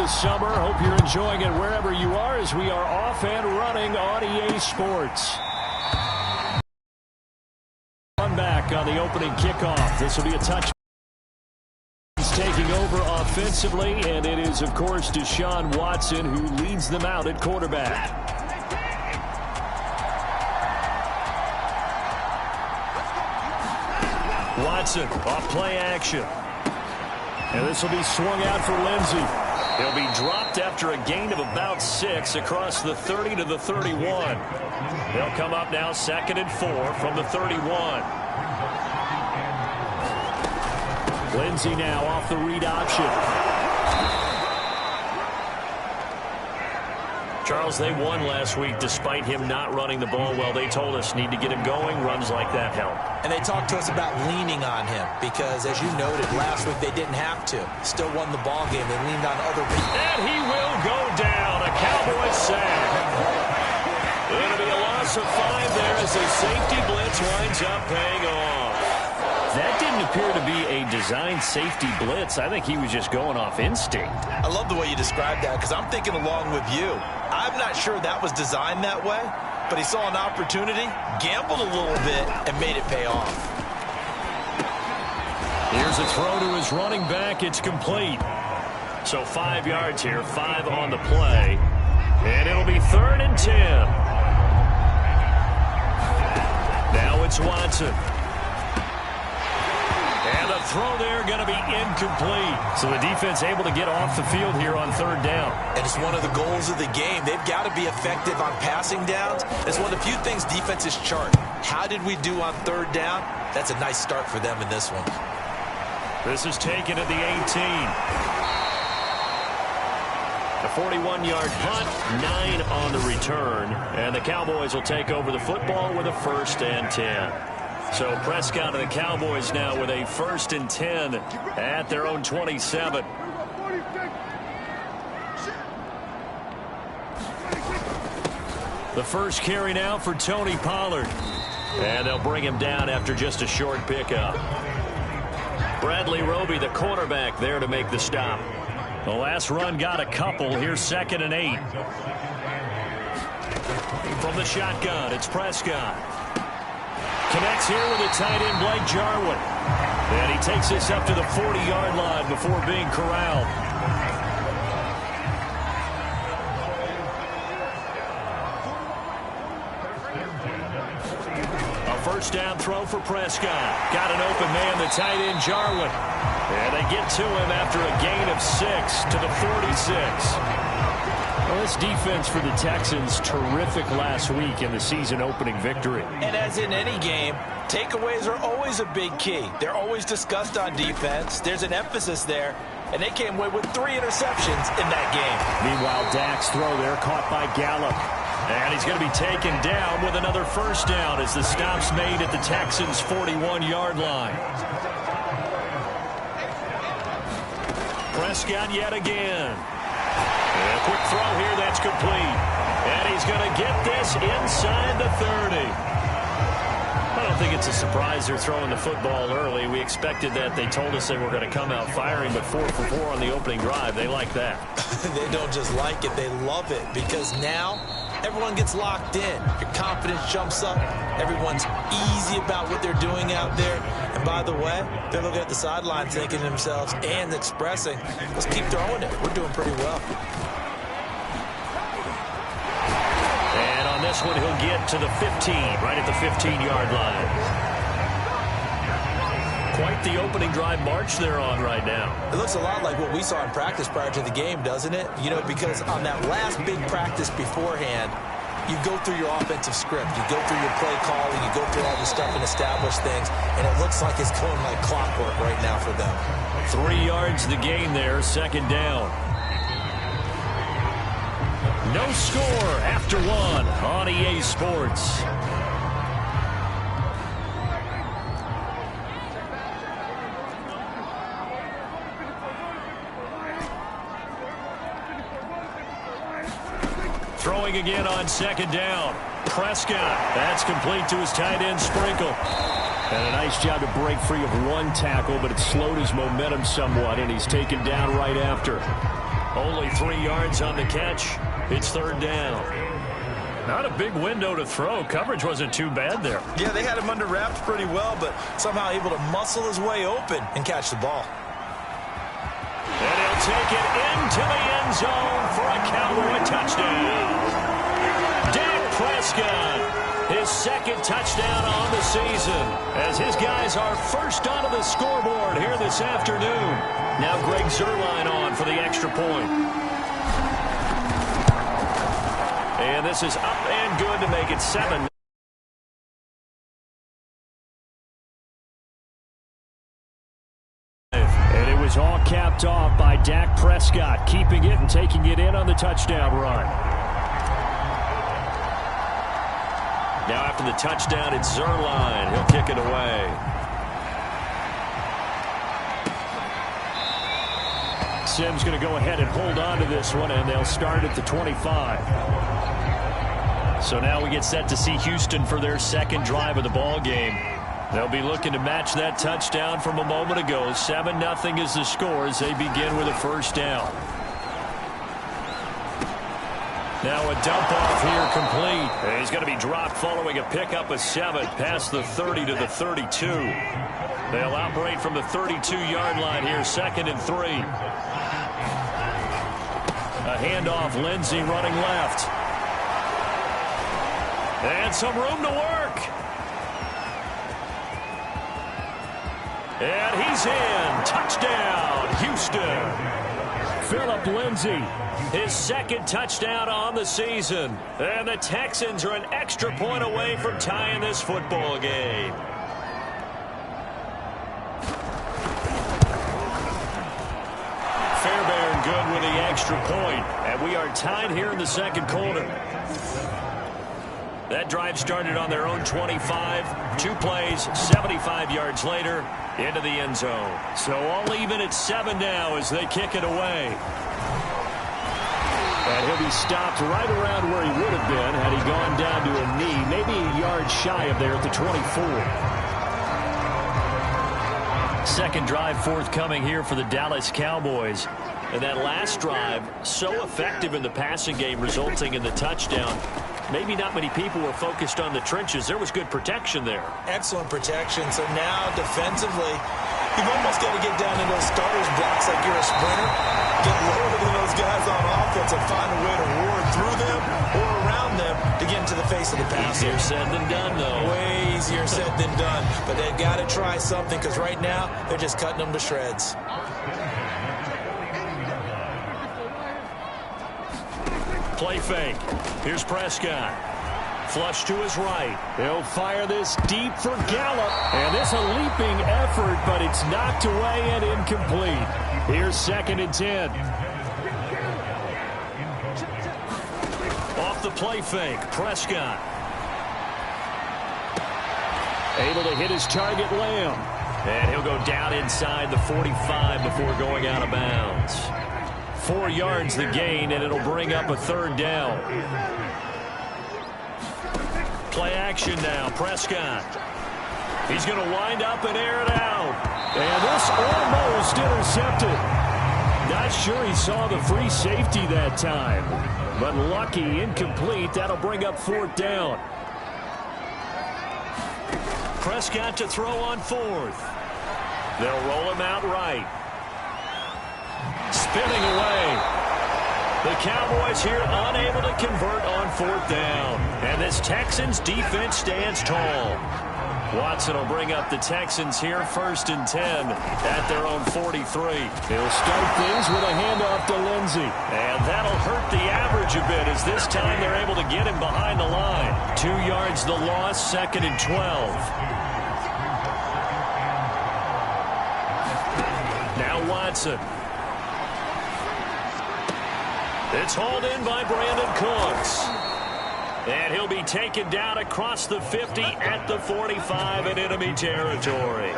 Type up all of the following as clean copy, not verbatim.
this summer. Hope you're enjoying it wherever you are as we are off and running on EA Sports. Run back on the opening kickoff. This will be a touch. He's taking over offensively, and it is, of course, Deshaun Watson who leads them out at quarterback. Watson off play action. And this will be swung out for Lindsey. He'll be dropped after a gain of about 6 across the 30 to the 31. They'll come up now 2nd and 4 from the 31. Lindsey now off the read option. Charles, they won last week despite him not running the ball well. They told us need to get him going. Runs like that help. And they talked to us about leaning on him because, as you noted, last week they didn't have to. Still won the ball game. They leaned on other people. And he will go down. A Cowboy sack. It'll be a loss of 5 there as the safety blitz winds up paying off. That didn't appear to be a designed safety blitz. I think he was just going off instinct. I love the way you described that because I'm thinking along with you. I'm not sure that was designed that way, but he saw an opportunity, gambled a little bit, and made it pay off. Here's a throw to his running back. It's complete. So 5 yards here, 5 on the play. And it'll be 3rd and 10. Now it's Watson. And the throw there going to be incomplete. So the defense able to get off the field here on 3rd down. And it's one of the goals of the game. They've got to be effective on passing downs. It's one of the few things defenses chart. How did we do on 3rd down? That's a nice start for them in this one. This is taken at the 18. A 41-yard punt, 9 on the return. And the Cowboys will take over the football with a 1st and 10. So Prescott and the Cowboys now with a 1st and 10 at their own 27. The first carry now for Tony Pollard. And they'll bring him down after just a short pickup. Bradley Roby, the cornerback, there to make the stop. The last run got a couple. Here's 2nd and 8. From the shotgun, it's Prescott. Connects here with a tight end, Blake Jarwin. And he takes this up to the 40-yard line before being corralled. A 1st down throw for Prescott. Got an open man, the tight end, Jarwin. And they get to him after a gain of 6 to the 46. Well, this defense for the Texans, terrific last week in the season-opening victory. And as in any game, takeaways are always a big key. They're always discussed on defense. There's an emphasis there, and they came away with 3 interceptions in that game. Meanwhile, Dak's throw there caught by Gallup. And he's going to be taken down with another 1st down as the stop's made at the Texans' 41-yard line. Prescott yet again. And a quick throw here, that's complete. And he's going to get this inside the 30. I don't think it's a surprise they're throwing the football early. We expected that. They told us they were going to come out firing, but 4 for 4 on the opening drive. They like that. They don't just like it, they love it, because now everyone gets locked in. Your confidence jumps up. Everyone's easy about what they're doing out there. And by the way, they're looking at the sideline thinking to themselves and expressing, let's keep throwing it. We're doing pretty well. And on this one, he'll get to the 15, right at the 15-yard line. Quite the opening drive march they're on right now. It looks a lot like what we saw in practice prior to the game, doesn't it? You know, because on that last big practice beforehand, you go through your offensive script. You go through your play calling. You go through all the stuff and establish things. And it looks like it's going like clockwork right now for them. 3 yards the gain there, 2nd down. No score after 1 on EA Sports. Throwing again on 2nd down. Prescott. That's complete to his tight end, Sprinkle. And a nice job to break free of 1 tackle, but it slowed his momentum somewhat, and he's taken down right after. Only 3 yards on the catch. It's third down. Not a big window to throw. Coverage wasn't too bad there. Yeah, they had him under wraps pretty well, but somehow able to muscle his way open and catch the ball. And he'll take it into the end zone for a Cowboy touchdown. Dak Prescott, his second touchdown on the season, as his guys are first onto the scoreboard here this afternoon. Now Greg Zuerlein on for the extra point. And this is up and good to make it 7. And it was all capped off by Dak Prescott, keeping it and taking it in on the touchdown run. Now after the touchdown, it's Zuerlein. He'll kick it away. Simms going to go ahead and hold on to this one, and they'll start at the 25. So now we get set to see Houston for their second drive of the ball game. They'll be looking to match that touchdown from a moment ago. 7-0 is the score as they begin with a first down. Now a dump off here complete. And he's going to be dropped following a pickup of 7 past the 30 to the 32. They'll operate from the 32-yard line here, 2nd and 3. A handoff, Lindsey running left. And some room to work. And he's in. Touchdown, Houston. Phillip Lindsey, his second touchdown on the season. And the Texans are an extra point away from tying this football game. Fairbairn good with the extra point. And we are tied here in the second quarter. That drive started on their own 25. 2 plays, 75 yards later, into the end zone. So all even at 7 now as they kick it away. And he'll be stopped right around where he would have been had he gone down to a knee, maybe a yard shy of there at the 24. Second drive forthcoming here for the Dallas Cowboys. And that last drive, so effective in the passing game, resulting in the touchdown. Maybe not many people were focused on the trenches. There was good protection there. Excellent protection. So now defensively, you've almost got to get down in those starters blocks like you're a sprinter. Get lower than those guys on offense and find a way to roar through them or around them to get into the face of the passer. Easier said than done, though. Way easier said than done. But they've got to try something because right now they're just cutting them to shreds. Play fake. Here's Prescott. Flush to his right. He'll fire this deep for Gallup. And this a leaping effort, but it's knocked away and incomplete. Here's 2nd and 10. Off the play fake, Prescott. Able to hit his target, Lamb. And he'll go down inside the 45 before going out of bounds. 4 yards the gain, and it'll bring up a third down. Play action now, Prescott. He's going to wind up and air it out. And this almost intercepted. Not sure he saw the free safety that time. But lucky, incomplete. That'll bring up 4th down. Prescott to throw on 4th. They'll roll him out right. Spinning away. The Cowboys here unable to convert on 4th down. And this Texans defense stands tall. Watson will bring up the Texans here, 1st and 10 at their own 43. He'll start things with a handoff to Lindsey. And that'll hurt the average a bit as this time they're able to get him behind the line. 2 yards the loss, 2nd and 12. Now Watson. It's hauled in by Brandon Cooks. And he'll be taken down across the 50 at the 45 in enemy territory.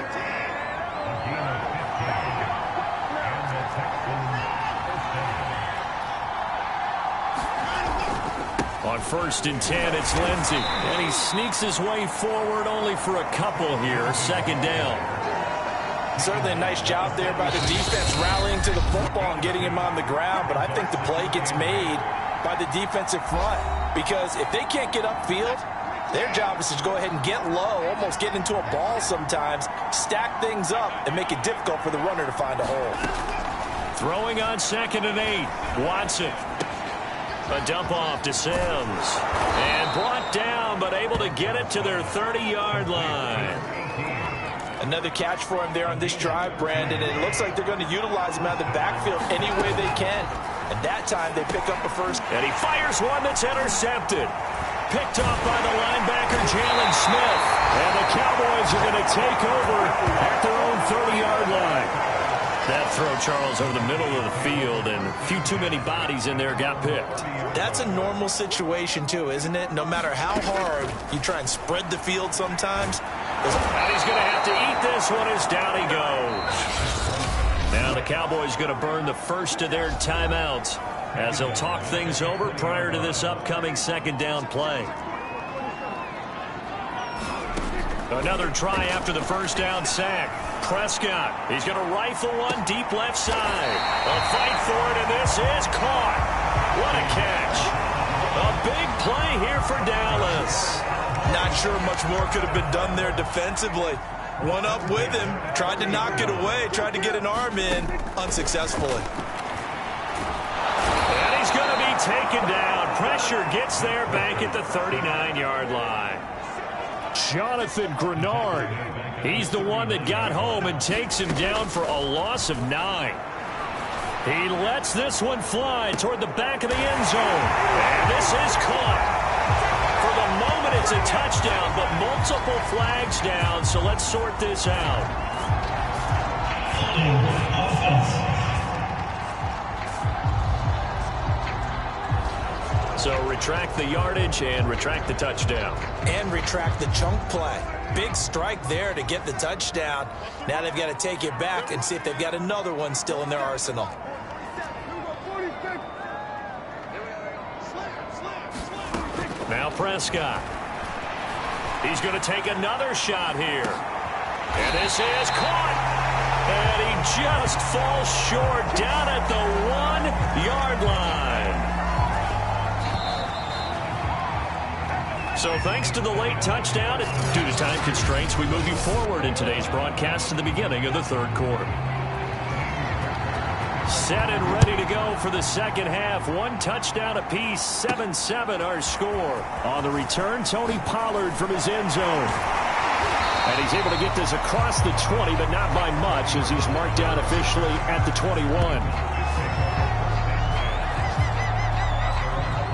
On 1st and 10, it's Lindsey. And he sneaks his way forward only for a couple here. 2nd down. Certainly a nice job there by the defense rallying to the football and getting him on the ground, but I think the play gets made by the defensive front because if they can't get upfield, their job is to go ahead and get low, almost get into a ball sometimes, stack things up, and make it difficult for the runner to find a hole. Throwing on 2nd and 8. Watson. A dump off to Sims. And brought down, but able to get it to their 30-yard line. Another catch for him there on this drive, Brandon, and it looks like they're going to utilize him out of the backfield any way they can. And that time they pick up a first. And he fires one that's intercepted. Picked off by the linebacker, Jalen Smith. And the Cowboys are going to take over at their own 30-yard line. That throw, Charles, over the middle of the field, and a few too many bodies in there got picked. That's a normal situation, too, isn't it? No matter how hard you try and spread the field sometimes. And he's going to have to eat this one as down he goes. Now the Cowboys going to burn the first of their timeouts as they'll talk things over prior to this upcoming 2nd down play. Another try after the first down sack. Prescott, he's going to rifle one deep left side. A fight for it, and this is caught. What a catch. A big play here for Dallas. Not sure much more could have been done there defensively. One up with him, tried to knock it away, tried to get an arm in, unsuccessfully. And he's going to be taken down. Pressure gets there back at the 39-yard line. Jonathan Grenard, he's the one that got home and takes him down for a loss of 9. He lets this one fly toward the back of the end zone. And this is caught. For the moment, it's a touchdown, but multiple flags down, so let's sort this out. So retract the yardage and retract the touchdown. And retract the chunk play. Big strike there to get the touchdown. Now they've got to take it back and see if they've got another one still in their arsenal. Now Prescott. He's going to take another shot here. And this is caught. And he just falls short down at the 1-yard line. So thanks to the late touchdown, due to time constraints, we move you forward in today's broadcast to the beginning of the 3rd quarter. Set and ready to go for the 2nd half. 1 touchdown apiece, 7-7 our score. On the return, Tony Pollard from his end zone. And he's able to get this across the 20, but not by much as he's marked down officially at the 21.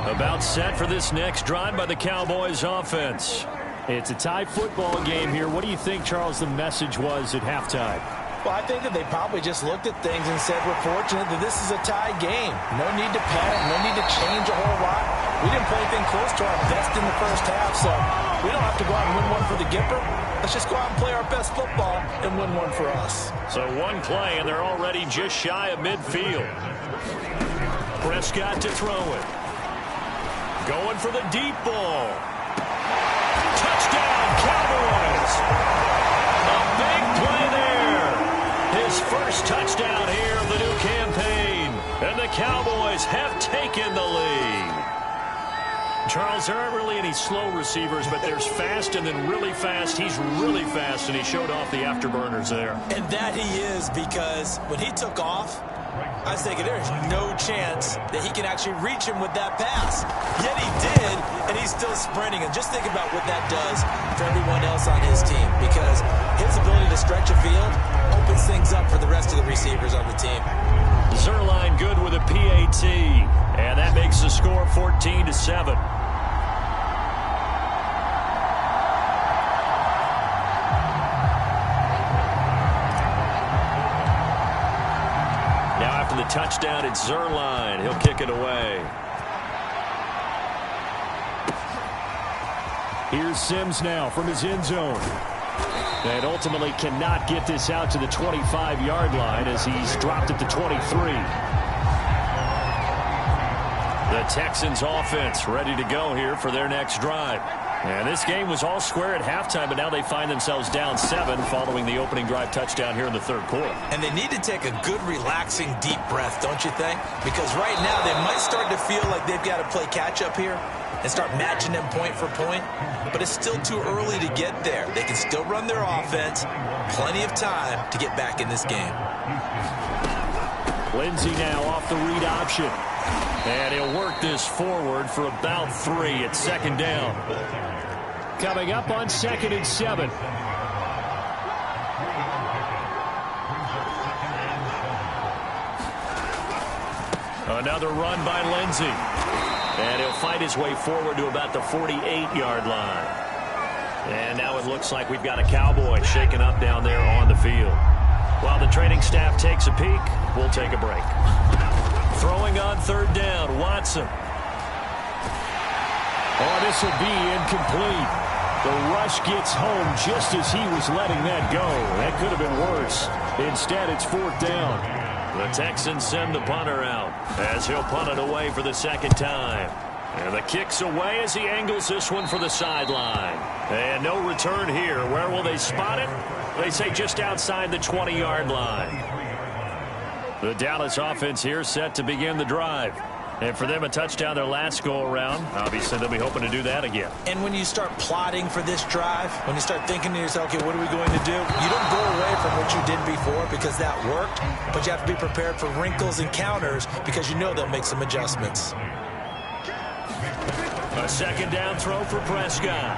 About set for this next drive by the Cowboys offense. It's a tie football game here. What do you think, Charles, the message was at halftime? Well, I think that they probably just looked at things and said, we're fortunate that this is a tie game. No need to panic, no need to change a whole lot. We didn't play anything close to our best in the first half, so we don't have to go out and win one for the Gipper. Let's just go out and play our best football and win one for us. So one play, and they're already just shy of midfield. Prescott to throw it. Going for the deep ball. Touchdown, Cowboys. A big play there. His first touchdown here of the new campaign. And the Cowboys have taken the lead. Charles, there aren't really any slow receivers, but there's fast and then really fast. He's really fast, and he showed off the afterburners there. And that he is, because when he took off, I was thinking there's no chance that he can actually reach him with that pass. Yet he did, and he's still sprinting. And just think about what that does for everyone else on his team, because his ability to stretch a field opens things up for the rest of the receivers on the team. Zerline good with a PAT, and that makes the score 14-7. The touchdown, it's Zerline. He'll kick it away. Here's Sims now from his end zone. And ultimately cannot get this out to the 25-yard line as he's dropped at the 23. The Texans offense ready to go here for their next drive. And this game was all square at halftime, but now they find themselves down 7 following the opening drive touchdown here in the third quarter. And they need to take a good, relaxing, deep breath, don't you think? Because right now they might start to feel like they've got to play catch-up here and start matching them point for point. But it's still too early to get there. They can still run their offense. Plenty of time to get back in this game. Lindsey now off the read option. And he'll work this forward for about 3 at second down. Coming up on 2nd and 7. Another run by Lindsey. And he'll fight his way forward to about the 48-yard line. And now it looks like we've got a Cowboy shaken up down there on the field. While the training staff takes a peek, we'll take a break. Throwing on 3rd down, Watson. Oh, this will be incomplete. The rush gets home just as he was letting that go. That could have been worse. Instead, it's 4th down. The Texans send the punter out as he'll punt it away for the 2nd time. And the kick's away as he angles this one for the sideline. And no return here. Where will they spot it? They say just outside the 20-yard line. The Dallas offense here set to begin the drive. And for them, a touchdown their last go-around. Obviously, they'll be hoping to do that again. And when you start plotting for this drive, when you start thinking to yourself, okay, what are we going to do? You don't go away from what you did before because that worked, but you have to be prepared for wrinkles and counters because you know they'll make some adjustments. A 2nd down throw for Prescott.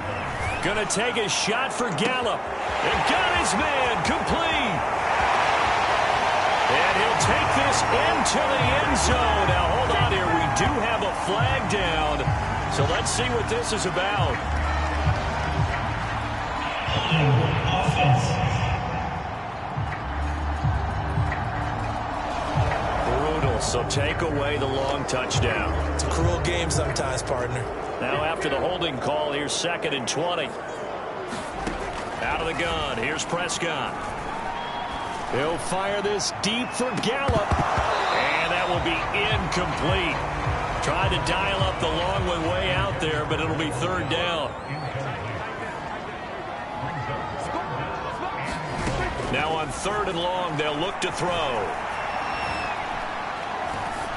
Gonna take a shot for Gallup. And got his man complete. And he'll take this into the end zone. Now, hold on here. We do have a flag down. So let's see what this is about. Brutal. So take away the long touchdown. It's a cruel game sometimes, partner. Now after the holding call, here's 2nd and 20. Out of the gun. Here's Prescott. He'll fire this deep for Gallup. And that will be incomplete. Tried to dial up the long way out there, but it'll be 3rd down. Now on 3rd and long, they'll look to throw.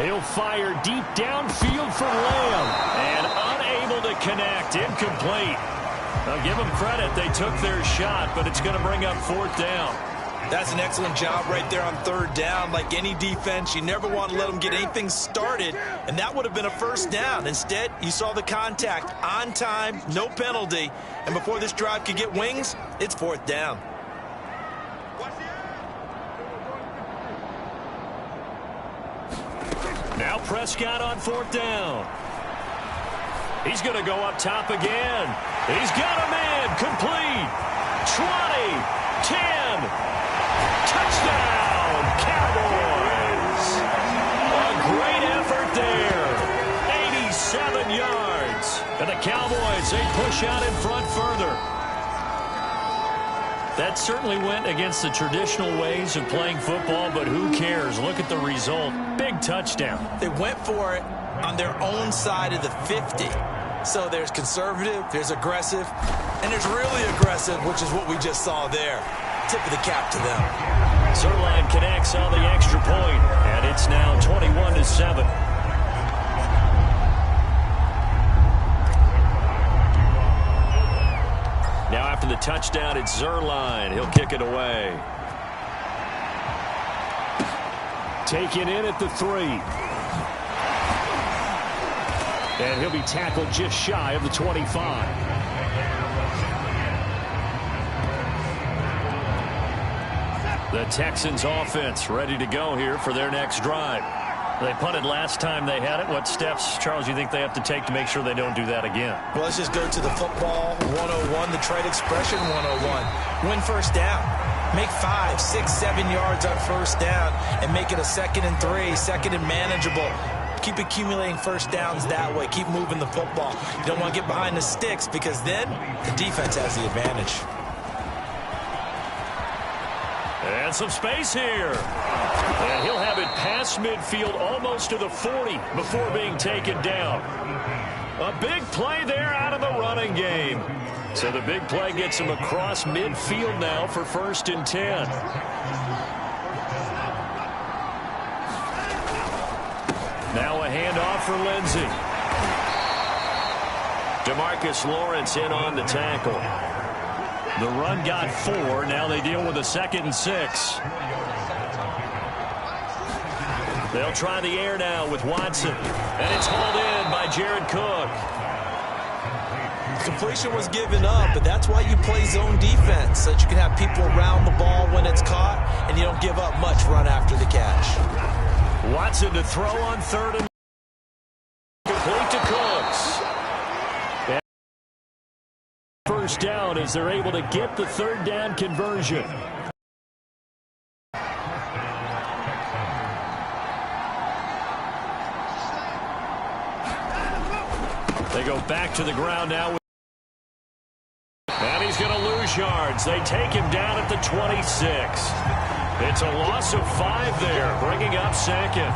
He'll fire deep downfield for Lamb. And unable to connect. Incomplete. Now give them credit. They took their shot, but it's going to bring up 4th down. That's an excellent job right there on 3rd down. Like any defense, you never want to let them get anything started, and that would have been a 1st down. Instead, you saw the contact on time, no penalty, and before this drive could get wings, it's 4th down. Now Prescott on 4th down. He's going to go up top again. He's got a man complete. 20, 10. Touchdown, Cowboys. A great effort there. 87 yards. And the Cowboys, they push out in front further. That certainly went against the traditional ways of playing football, but who cares? Look at the result. Big touchdown. They went for it on their own side of the 50. So there's conservative, there's aggressive, and there's really aggressive, which is what we just saw there. Tip of the cap to them. Zerline connects on the extra point, and it's now 21-7. Now after the touchdown, it's Zerline. He'll kick it away. Taken in at the 3. And he'll be tackled just shy of the 25. The Texans offense ready to go here for their next drive. They punted last time they had it. What steps, Charles, you think they have to take to make sure they don't do that again? Well, let's just go to the football 101, the trade expression 101. Win 1st down. Make 5, 6, 7 yards on 1st down and make it a 2nd and 3, 2nd and manageable. Keep accumulating 1st downs that way. Keep moving the football. You don't want to get behind the sticks because then the defense has the advantage. And some space here. And he'll have it past midfield almost to the 40 before being taken down. A big play there out of the run. running game. So the big play gets him across midfield now for 1st and 10. Now a handoff for Lindsey. DeMarcus Lawrence in on the tackle. The run got 4. Now they deal with a 2nd and 6. They'll try the air now with Watson. And it's hauled in by Jared Cook. Completion was given up, but that's why you play zone defense, so that you can have people around the ball when it's caught, and you don't give up much run after the catch. Watson to throw on 3rd and complete to Cooks. And 1st down as they're able to get the 3rd down conversion. They go back to the ground now. And he's going to lose yards. They take him down at the 26. It's a loss of 5 there, bringing up 2nd.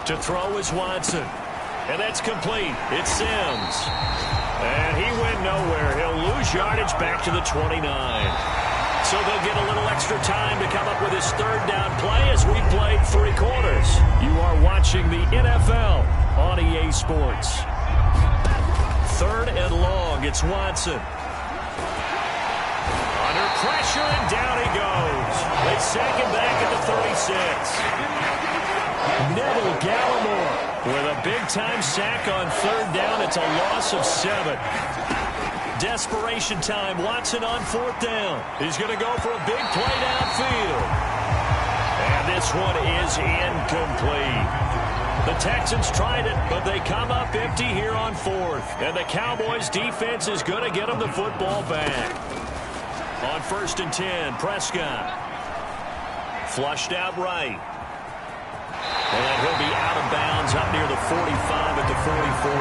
To throw is Watson. And that's complete. It's Sims. And he went nowhere. He'll lose yardage back to the 29. So they'll get a little extra time to come up with his 3rd down play as we played 3 quarters. You are watching the NFL on EA Sports. 3rd and long. It's Watson. Under pressure, and down he goes. They sack him back at the 36. Neville Gallimore with a big-time sack on 3rd down. It's a loss of 7. Desperation time. Watson on 4th down. He's going to go for a big play downfield. And this one is incomplete. The Texans tried it, but they come up empty here on 4th. And the Cowboys defense is going to get them the football back. On 1st and 10, Prescott. Flushed out right. And he'll be out of bounds up near the 45 at the 44.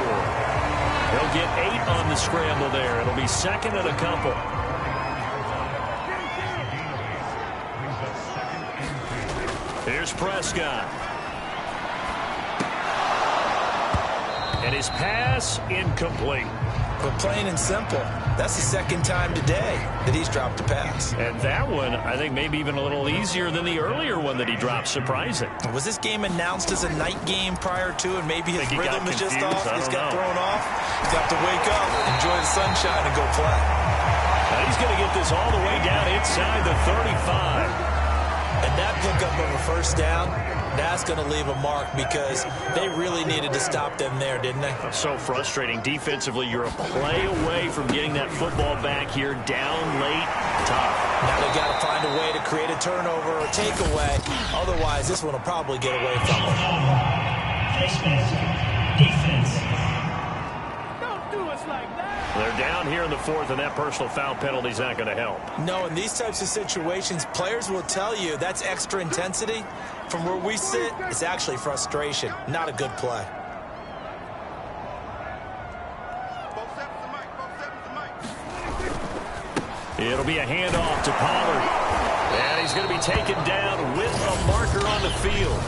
He'll get 8 on the scramble there. It'll be 2nd and a couple. Here's Prescott. And his pass incomplete. But plain and simple, that's the 2nd time today that he's dropped a pass. And that one, I think, maybe even a little easier than the earlier one that he dropped. Surprising. Was this game announced as a night game prior to, and maybe his rhythm is just off? He's got thrown off. He's got to wake up, enjoy the sunshine, and go play. Now he's going to get this all the way down inside the 35. And that pickup of a 1st down, that's going to leave a mark because they really needed to stop them there, didn't they? So frustrating. Defensively, you're a play away from getting that football back here down late. Tough. Now they've got to find a way to create a turnover or takeaway. Otherwise, this one will probably get away from them. Defense. They're down here in the 4th, and that personal foul penalty is not going to help. No, in these types of situations, players will tell you that's extra intensity. From where we sit, it's actually frustration, not a good play. It'll be a handoff to Pollard. And he's going to be taken down with a marker on the field.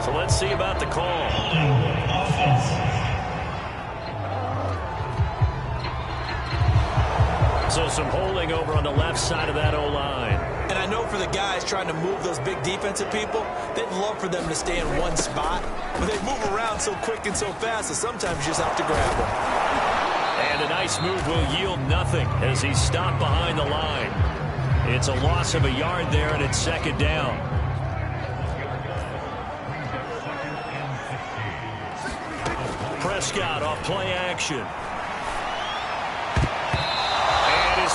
So let's see about the call. So some holding over on the left side of that O-line. And I know for the guys trying to move those big defensive people, they'd love for them to stay in one spot. But they move around so quick and so fast that sometimes you just have to grab them. And a nice move will yield nothing as he's stopped behind the line. It's a loss of a yard there, and it's 2nd down. Prescott off play action.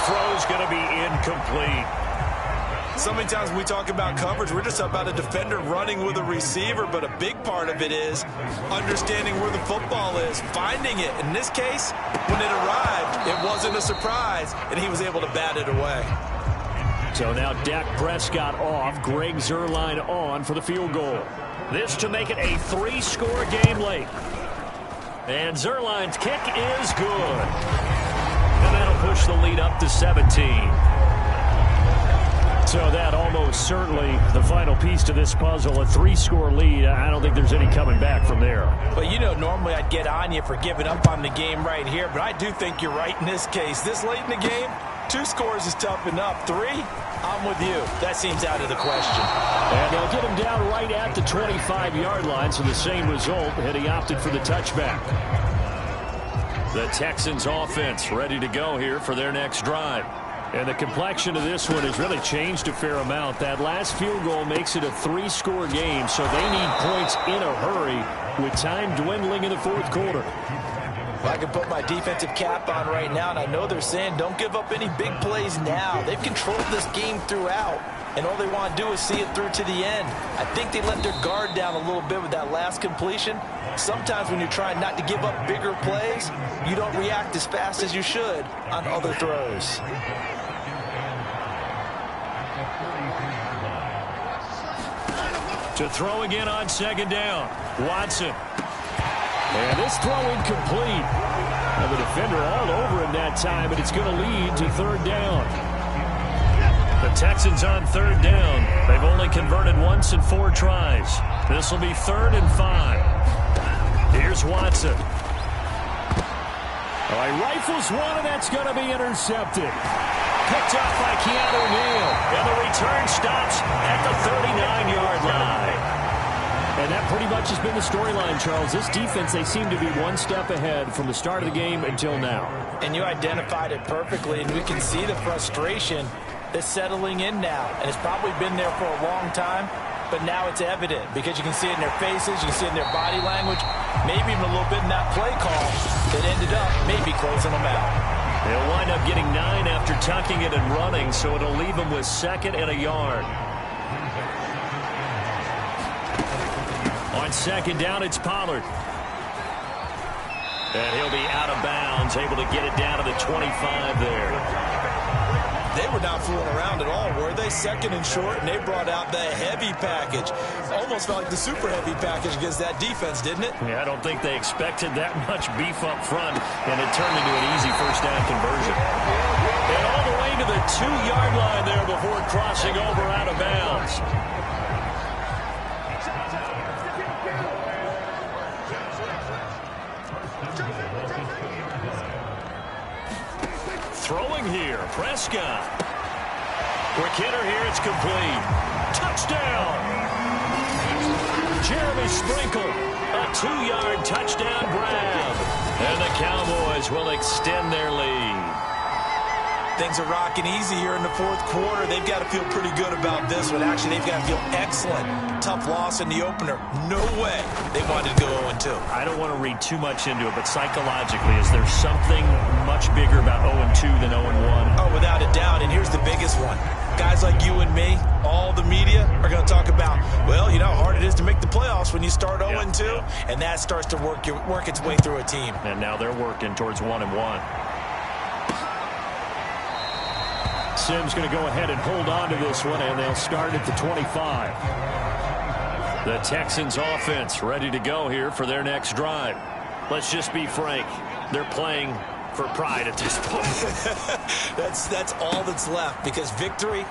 Throw's going to be incomplete. So many times when we talk about coverage, we're just about a defender running with a receiver, but a big part of it is understanding where the football is, finding it. In this case, when it arrived, it wasn't a surprise, and he was able to bat it away. So now Dak Prescott off, Greg Zuerlein on for the field goal. This to make it a 3-score game late. And Zuerlein's kick is good. And that'll push the lead up to 17. So that almost certainly the final piece to this puzzle, a 3-score lead. I don't think there's any coming back from there. But, you know, normally I'd get on you for giving up on the game right here, but I do think you're right in this case. This late in the game, 2 scores is tough enough. 3, I'm with you. That seems out of the question. And they'll get him down right at the 25-yard line, so the same result, and he opted for the touchback. The Texans offense ready to go here for their next drive. And the complexion of this one has really changed a fair amount. That last field goal makes it a 3-score game, so they need points in a hurry with time dwindling in the 4th quarter. I can put my defensive cap on right now, and I know they're saying don't give up any big plays now. They've controlled this game throughout, and all they want to do is see it through to the end. I think they let their guard down a little bit with that last completion. Sometimes when you're trying not to give up bigger plays, you don't react as fast as you should on other throws. To throw again on 2nd down. Watson. And this throw incomplete. And the defender all over him that time, but it's going to lead to 3rd down. The Texans on 3rd down. They've only converted once in 4 tries. This will be 3rd and 5. Here's Watson. Oh, he rifles one, and that's going to be intercepted. Picked off by Keanu Neal. And the return stops at the 39-yard line. And that pretty much has been the storyline, Charles. This defense, they seem to be one step ahead from the start of the game until now. And you identified it perfectly, and we can see the frustration that's settling in now. And it's probably been there for a long time, but now it's evident because you can see it in their faces, you can see it in their body language, maybe even a little bit in that play call that ended up maybe closing them out. They'll wind up getting 9 after tucking it and running, so it'll leave them with 2nd and a yard. On 2nd down, it's Pollard. And he'll be out of bounds, able to get it down to the 25 there. They were not fooling around at all, were they? 2nd and short, and they brought out the heavy package. Almost felt like the super heavy package against that defense, didn't it? Yeah, I don't think they expected that much beef up front, and it turned into an easy 1st down conversion. And all the way to the 2-yard line there before crossing over out of bounds. Throwing here, Prescott. Quick hitter here, it's complete. Touchdown! Jeremy Sprinkle, a 2-yard touchdown grab. And the Cowboys will extend their lead. Things are rocking easy here in the 4th quarter. They've got to feel pretty good about this one. Actually, they've got to feel excellent. Tough loss in the opener. No way they wanted to go 0-2. I don't want to read too much into it, but psychologically, is there something much bigger about 0-2 than 0-1? Oh, without a doubt. And here's the biggest one. Guys like you and me, all the media, are going to talk about, well, you know how hard it is to make the playoffs when you start 0-2, and that starts to work its way through a team. And now they're working towards 1-1. Sims going to go ahead and hold on to this one, and they'll start at the 25. The Texans offense ready to go here for their next drive. Let's just be frank. They're playing for pride at this point. That's all that's left, because victory,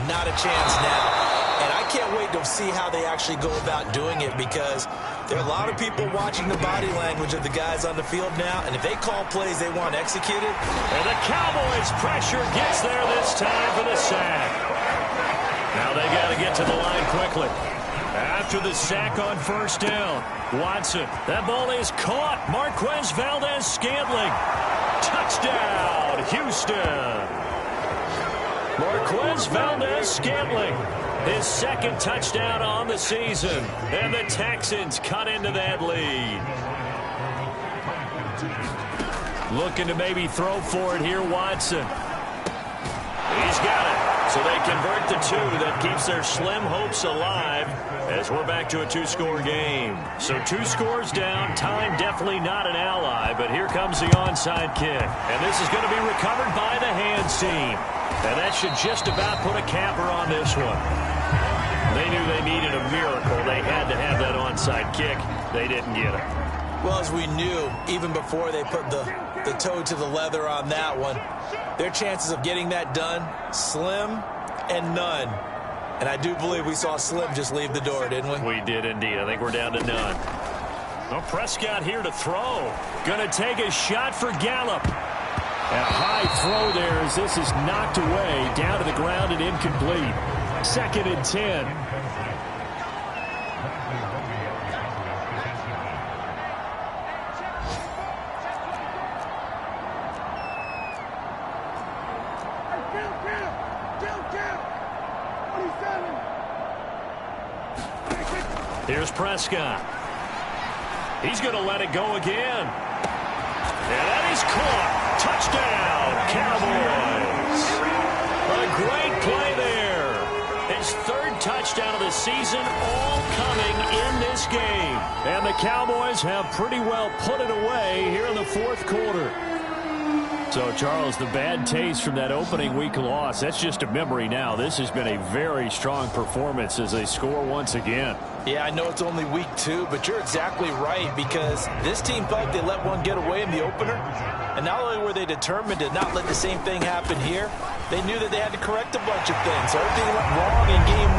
not a chance now. And I can't wait to see how they actually go about doing it, because there are a lot of people watching the body language of the guys on the field now, and if they call plays they want executed. And the Cowboys pressure gets there this time for the sack. Now they got to get to the line quickly. After the sack on 1st down, Watson. That ball is caught. Marquez Valdez-Scantling. Touchdown, Houston. Marquez Valdez-Scantling. His 2nd touchdown on the season. And the Texans cut into that lead. Looking to maybe throw for it here, Watson. He's got it. So they convert the 2. That keeps their slim hopes alive as we're back to a 2-score game. So 2 scores down. Time definitely not an ally, but here comes the onside kick. And this is going to be recovered by the hands team. And that should just about put a capper on this one. They knew they needed a miracle. They had to have that onside kick. They didn't get it. Well, as we knew, even before they put the toe to the leather on that one, their chances of getting that done, slim and none. And I do believe we saw Slim just leave the door, didn't we? We did indeed. I think we're down to none. Well, Prescott here to throw. Going to take a shot for Gallup. A high throw there as this is knocked away, down to the ground and incomplete. 2nd and 10. Here's Prescott. He's going to let it go again. And that is caught. Touchdown, Cowboys. A great play there. His 3rd touchdown of the season, all coming in this game. And the Cowboys have pretty well put it away here in the 4th quarter. So, Charles, the bad taste from that opening week loss, that's just a memory now. This has been a very strong performance as they score once again. Yeah, I know it's only week 2, but you're exactly right, because this team felt they let one get away in the opener. And not only were they determined to not let the same thing happen here, they knew that they had to correct a bunch of things. So everything went wrong in game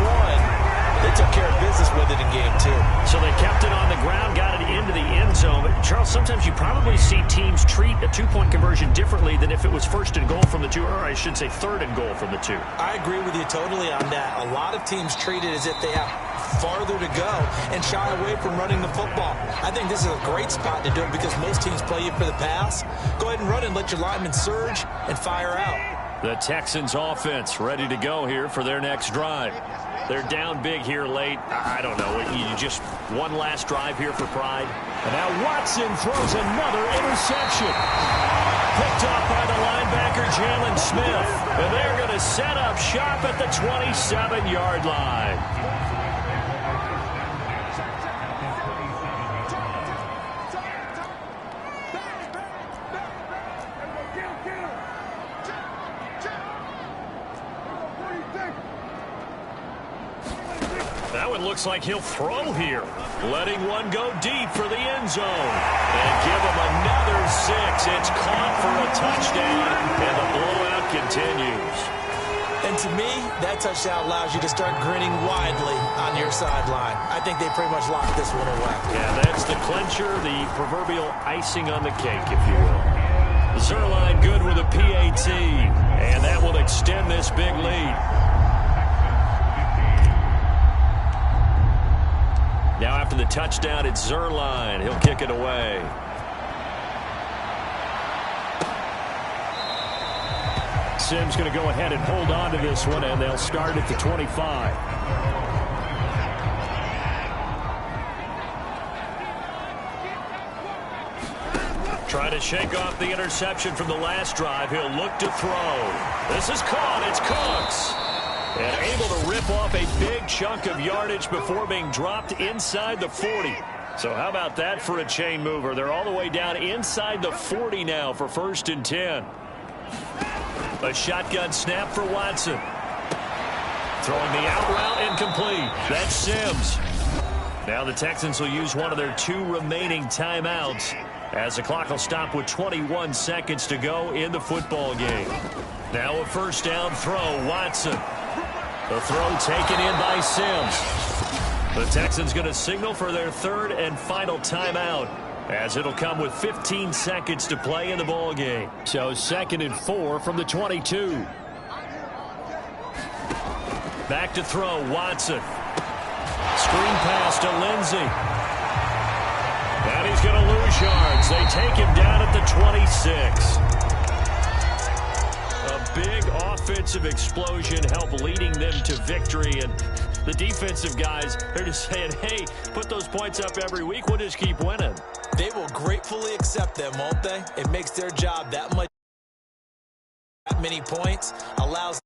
1. They took care of business with it in game 2. So they kept it on the ground, got it into the end zone. But, Charles, sometimes you probably see teams treat a 2-point conversion differently than if it was 1st and goal from the 2, or I should say 3rd and goal from the 2. I agree with you totally on that. A lot of teams treat it as if they have farther to go and shy away from running the football. I think this is a great spot to do it because most teams play you for the pass. Go ahead and run and let your linemen surge and fire out. The Texans offense ready to go here for their next drive. They're down big here late. I don't know. You just one last drive here for pride. And now Watson throws another interception. Picked off by the linebacker, Jalen Smith. And they're going to set up shop at the 27-yard line. That one looks like he'll throw here. Letting one go deep for the end zone. And give him another 6. It's caught for a touchdown. And the blowout continues. And to me, that touchdown allows you to start grinning widely on your sideline. I think they pretty much locked this one away. Yeah, that's the clincher, the proverbial icing on the cake, if you will. Zerline good with a PAT. And that will extend this big lead. Now after the touchdown, it's Zerline. He'll kick it away. Sims going to go ahead and hold on to this one, and they'll start at the 25. Trying to shake off the interception from the last drive. He'll look to throw. This is caught. It's Cooks. And able to rip off a big chunk of yardage before being dropped inside the 40. So how about that for a chain mover? They're all the way down inside the 40 now for 1st and 10. A shotgun snap for Watson. Throwing the out route incomplete. That's Sims. Now the Texans will use one of their 2 remaining timeouts as the clock will stop with 21 seconds to go in the football game. Now a 1st down throw, Watson. The throw taken in by Sims. The Texans going to signal for their 3rd and final timeout, as it'll come with 15 seconds to play in the ball game. So 2nd and 4 from the 22. Back to throw, Watson. Screen pass to Lindsey. And he's going to lose yards. They take him down at the 26. A big offensive explosion helped leading them to victory. And the defensive guys, they're just saying, hey, put those points up every week. We'll just keep winning. They will gratefully accept them, won't they? It makes their job that much. That many points allows